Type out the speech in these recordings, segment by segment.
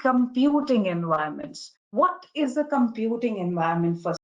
computing environments. What is a computing environment first?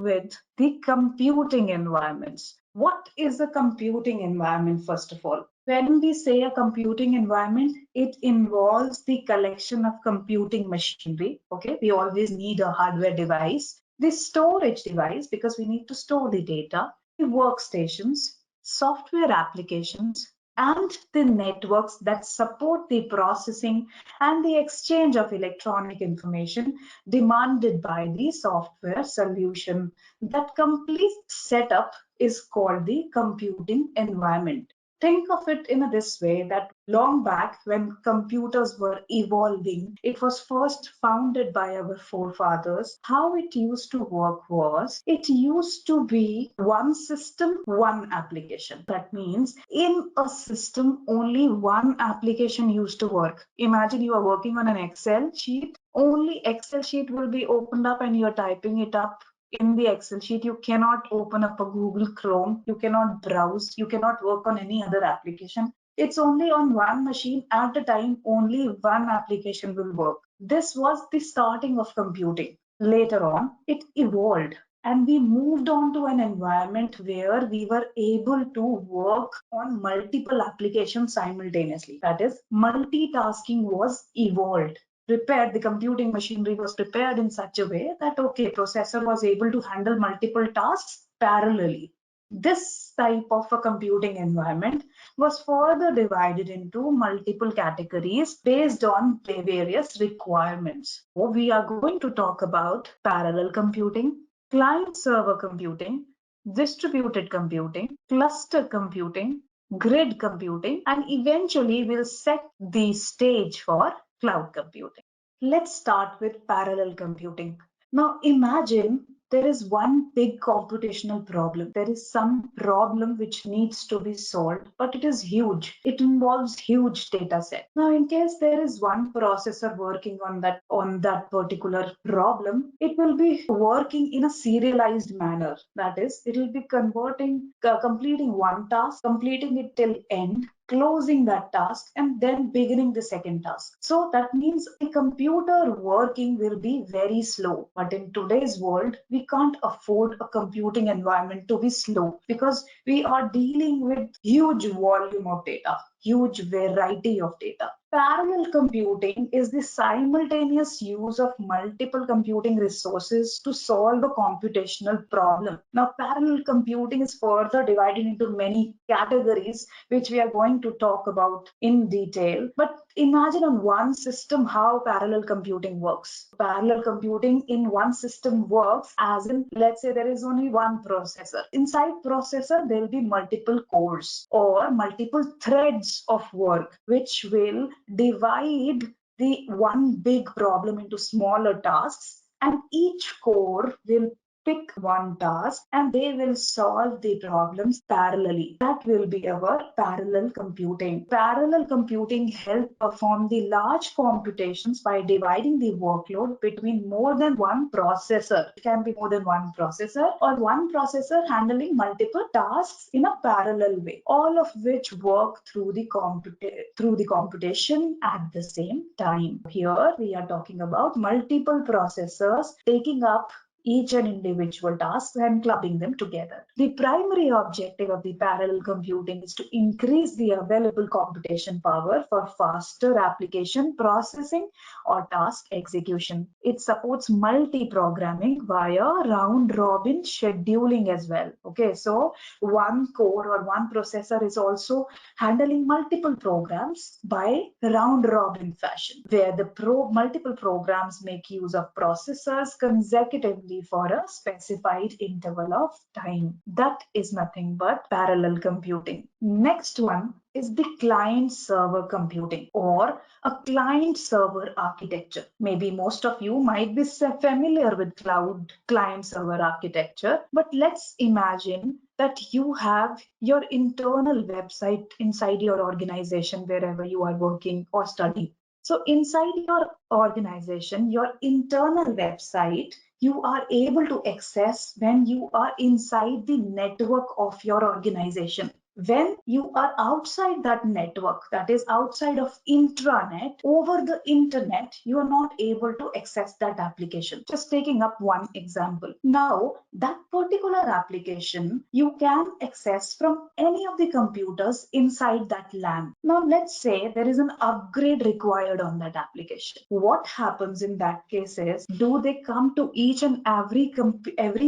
With the computing environments. What is a computing environment first of all? When we say a computing environment, it involves the collection of computing machinery. Okay, we always need a hardware device, the storage device because we need to store the data, the workstations, software applications, and the networks that support the processing and the exchange of electronic information demanded by the software solution. That complete setup is called the computing environment. Think of it in this way that long back when computers were evolving, it was first founded by our forefathers. How it used to work was, it used to be one system, one application. That means in a system, only one application used to work. Imagine you are working on an Excel sheet, only Excel sheet will be opened up and you're typing it up in the Excel sheet. You cannot open up a Google Chrome, you cannot browse, you cannot work on any other application. It's only on one machine at a time, only one application will work. This was the starting of computing. Later on, it evolved and we moved on to an environment where we were able to work on multiple applications simultaneously. That is, multitasking was evolved. The computing machinery was prepared in such a way that, okay, processor was able to handle multiple tasks parallelly. This type of a computing environment was further divided into multiple categories based on various requirements. So we are going to talk about parallel computing, client-server computing, distributed computing, cluster computing, grid computing, and eventually we'll set the stage for cloud computing. Let's start with parallel computing. Now imagine there is one big computational problem. There is some problem which needs to be solved, but it is huge. It involves huge data set. Now, in case there is one processor working on that particular problem, it will be working in a serialized manner. That is, it will be completing one task, completing it till end, closing that task, and then beginning the second task. So that means a computer working will be very slow. But in today's world, we can't afford a computing environment to be slow because we are dealing with huge volume of data, huge variety of data. Parallel computing is the simultaneous use of multiple computing resources to solve a computational problem. Now, parallel computing is further divided into many categories, which we are going to talk about in detail. But imagine on one system how parallel computing works. Parallel computing in one system works as in, let's say there is only one processor. Inside processor, there will be multiple cores or multiple threads of work, which will divide the one big problem into smaller tasks, and each core will pick one task and they will solve the problems parallelly. That will be our parallel computing. Parallel computing helps perform the large computations by dividing the workload between more than one processor. It can be more than one processor or one processor handling multiple tasks in a parallel way, all of which work through the computation at the same time. Here we are talking about multiple processors taking up each and individual tasks and clubbing them together. The primary objective of the parallel computing is to increase the available computation power for faster application processing or task execution. It supports multi-programming via round-robin scheduling as well. Okay, so one core or one processor is also handling multiple programs by round-robin fashion, where the multiple programs make use of processors consecutively for a specified interval of time. That is nothing but parallel computing. Next one is the client-server computing or a client-server architecture. Maybe most of you might be familiar with cloud client-server architecture, but let's imagine that you have your internal website inside your organization wherever you are working or studying. So inside your organization, your internal website, you are able to access when you are inside the network of your organization. When you are outside that network, that is outside of intranet, over the internet, you are not able to access that application. Just taking up one example. Now, that particular application you can access from any of the computers inside that LAN. Now, let's say there is an upgrade required on that application. What happens in that case is, do they come to each and every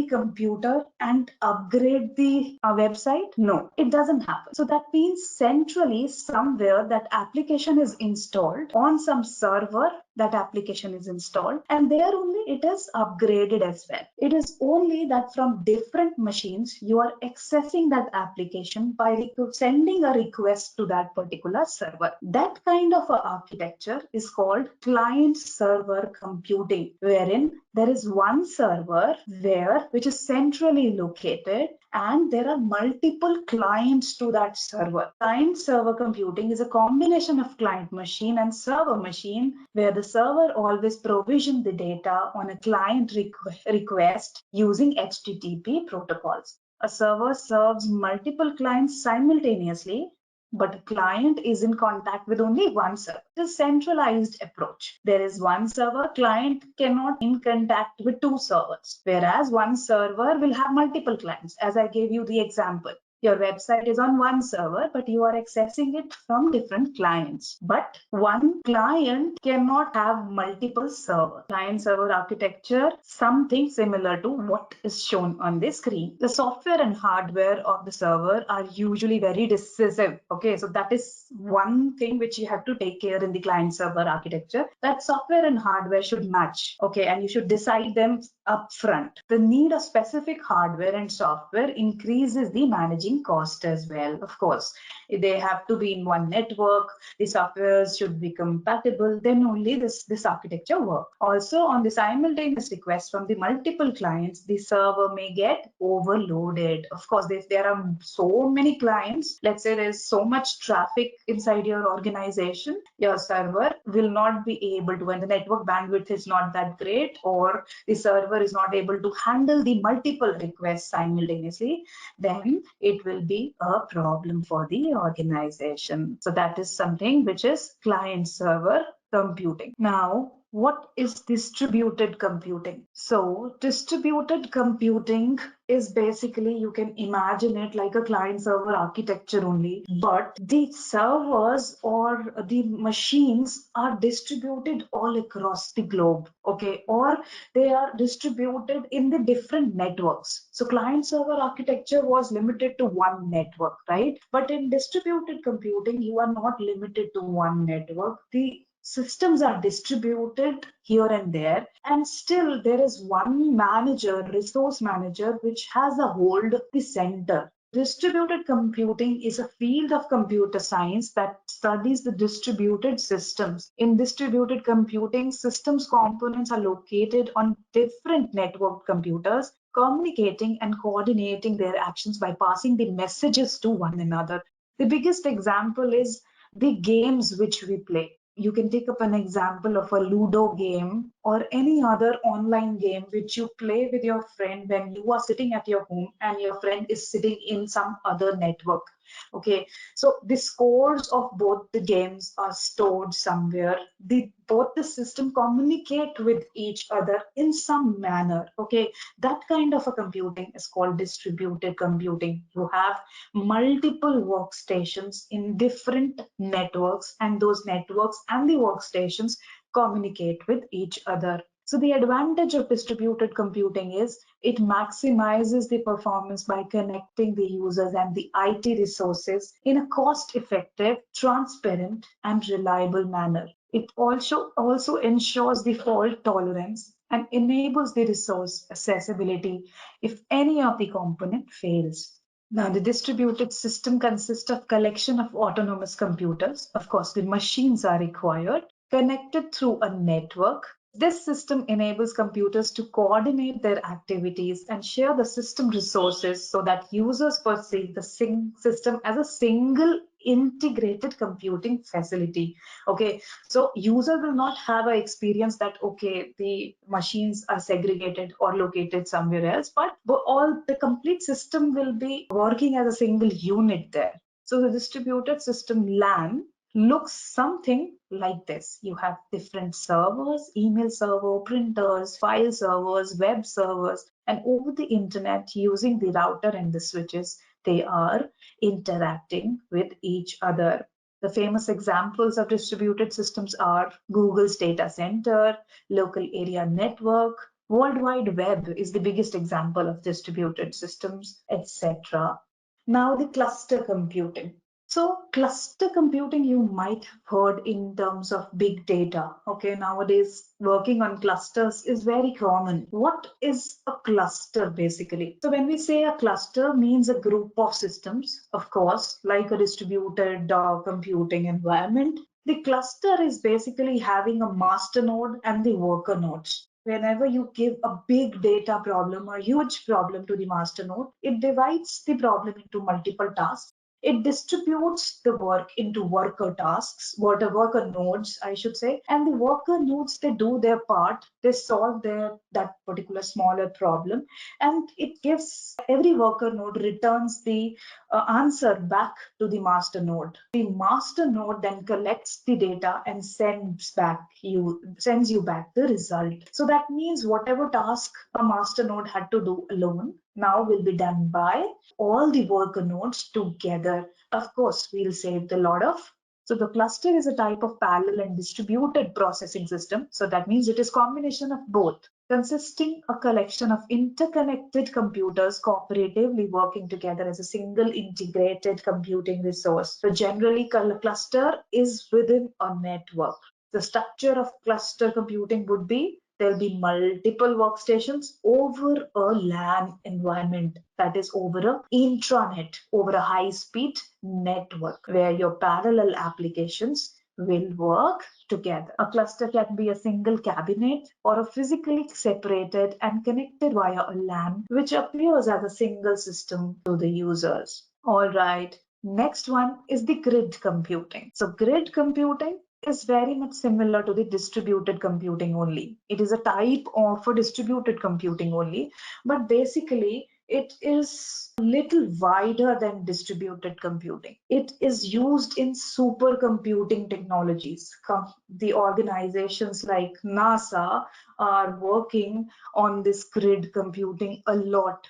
computer and upgrade the website? No, it doesn't happen. So that means centrally somewhere that application is installed on some server, that application is installed, and there only it is upgraded as well. It is only that from different machines you are accessing that application by sending a request to that particular server. That kind of architecture is called client server computing, wherein there is one server which is centrally located, and there are multiple clients to that server. Client server computing is a combination of client machine and server machine, where the server always provisions the data on a client request using HTTP protocols. A server serves multiple clients simultaneously, but a client is in contact with only one server. It is a centralized approach. There is one server, client cannot in contact with two servers, whereas one server will have multiple clients. As I gave you the example, your website is on one server, but you are accessing it from different clients. But one client cannot have multiple servers. Client server architecture, something similar to what is shown on the screen. The software and hardware of the server are usually very decisive. Okay, so that is one thing which you have to take care in the client server architecture, that software and hardware should match. Okay, and you should decide them upfront. The need of specific hardware and software increases the managing cost as well. Of course, they have to be in one network, the softwares should be compatible, then only this architecture works. Also, on the simultaneous request from the multiple clients, the server may get overloaded. Of course, if there are so many clients, let's say there's so much traffic inside your organization, your server will not be able to, when the network bandwidth is not that great, or the server is not able to handle the multiple requests simultaneously, then it will be a problem for the organization. So that is something which is client server computing. Now, what is distributed computing? So distributed computing is basically, you can imagine it like a client server architecture only, but the servers or the machines are distributed all across the globe, okay, or they are distributed in the different networks. So client server architecture was limited to one network, right? But in distributed computing, you are not limited to one network. The systems are distributed here and there, and still there is one manager, resource manager, which has a hold of the center. Distributed computing is a field of computer science that studies the distributed systems. In distributed computing, systems components are located on different networked computers, communicating and coordinating their actions by passing the messages to one another. The biggest example is the games which we play. You can take up an example of a Ludo game or any other online game which you play with your friend when you are sitting at your home and your friend is sitting in some other network. Okay, so the scores of both the games are stored somewhere. Both the system communicate with each other in some manner. Okay, that kind of a computing is called distributed computing. You have multiple workstations in different networks, and those networks and the workstations communicate with each other. So the advantage of distributed computing is it maximizes the performance by connecting the users and the IT resources in a cost-effective, transparent, and reliable manner. It also ensures the fault tolerance and enables the resource accessibility if any of the component fails. Now, the distributed system consists of collection of autonomous computers. Of course, the machines are required, connected through a network. This system enables computers to coordinate their activities and share the system resources so that users perceive the system as a single integrated computing facility. Okay, so user will not have an experience that, okay, the machines are segregated or located somewhere else, but all the complete system will be working as a single unit there. So the distributed system LAN looks something like this. You have different servers, email server, printers, file servers, web servers, and over the internet using the router and the switches, they are interacting with each other. The famous examples of distributed systems are Google's data center, local area network, World Wide Web is the biggest example of distributed systems, etc. Now the cluster computing. So cluster computing you might have heard in terms of big data. Okay, nowadays working on clusters is very common. What is a cluster basically? So when we say a cluster means a group of systems, of course, like a distributed computing environment. The cluster is basically having a master node and the worker nodes. Whenever you give a big data problem or huge problem to the master node, it divides the problem into multiple tasks. It distributes the work into worker tasks, worker nodes, I should say, and the worker nodes, they do their part, they solve that particular smaller problem, and it gives every worker node returns the answer back to the master node. The master node then collects the data and sends you back the result. So that means whatever task a master node had to do alone now will be done by all the worker nodes together. Of course, we'll save a lot of. So the cluster is a type of parallel and distributed processing system. So that means it is combination of both, consisting a collection of interconnected computers cooperatively working together as a single integrated computing resource. So generally, cluster is within a network. The structure of cluster computing would be there'll be multiple workstations over a LAN environment, that is over a intranet, over a high-speed network where your parallel applications will work together. A cluster can be a single cabinet or a physically separated and connected via a LAN, which appears as a single system to the users. All right. Next one is the grid computing. So grid computing is very much similar to the distributed computing only. It is a type of a distributed computing only, but basically it is a little wider than distributed computing. It is used in supercomputing technologies. The organizations like NASA are working on this grid computing a lot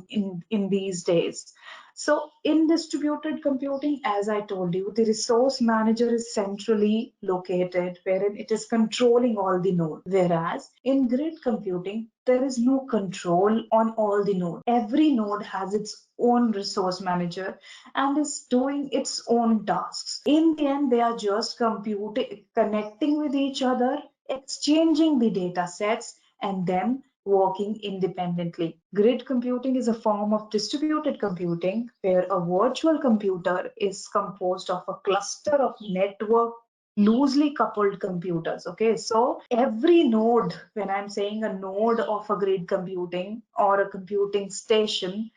in these days. So in distributed computing, as I told you, the resource manager is centrally located, wherein it is controlling all the nodes. Whereas in grid computing, there is no control on all the nodes. Every node has its own resource manager and is doing its own tasks. In the end, they are just connecting with each other, exchanging the data sets, and then working independently. Grid computing is a form of distributed computing where a virtual computer is composed of a cluster of network loosely coupled computers. Okay, so every node, when I'm saying a node of a grid computing or a computing station,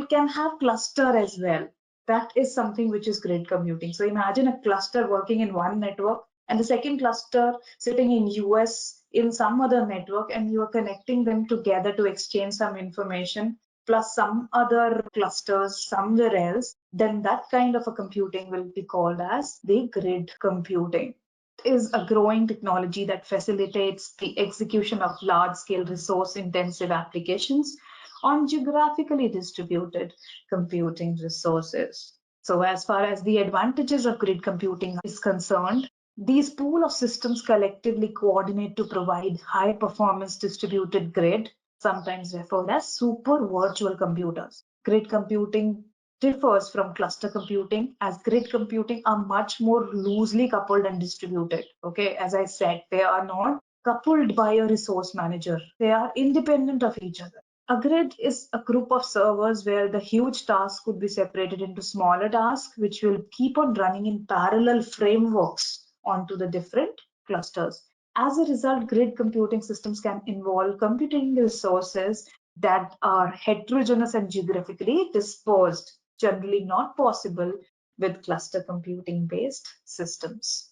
can have cluster as well. That is something which is grid computing. So imagine a cluster working in one network and the second cluster sitting in US in some other network, and you are connecting them together to exchange some information plus some other clusters somewhere else, then that kind of a computing will be called as the grid computing. It is a growing technology that facilitates the execution of large-scale resource-intensive applications on geographically distributed computing resources. So as far as the advantages of grid computing is concerned, these pool of systems collectively coordinate to provide high performance distributed grid, sometimes referred as super virtual computers. Grid computing differs from cluster computing, as grid computing are much more loosely coupled and distributed. Okay, as I said, they are not coupled by a resource manager. They are independent of each other. A grid is a group of servers where the huge task could be separated into smaller tasks, which will keep on running in parallel frameworks onto the different clusters. As a result, grid computing systems can involve computing resources that are heterogeneous and geographically dispersed, generally not possible with cluster computing based systems.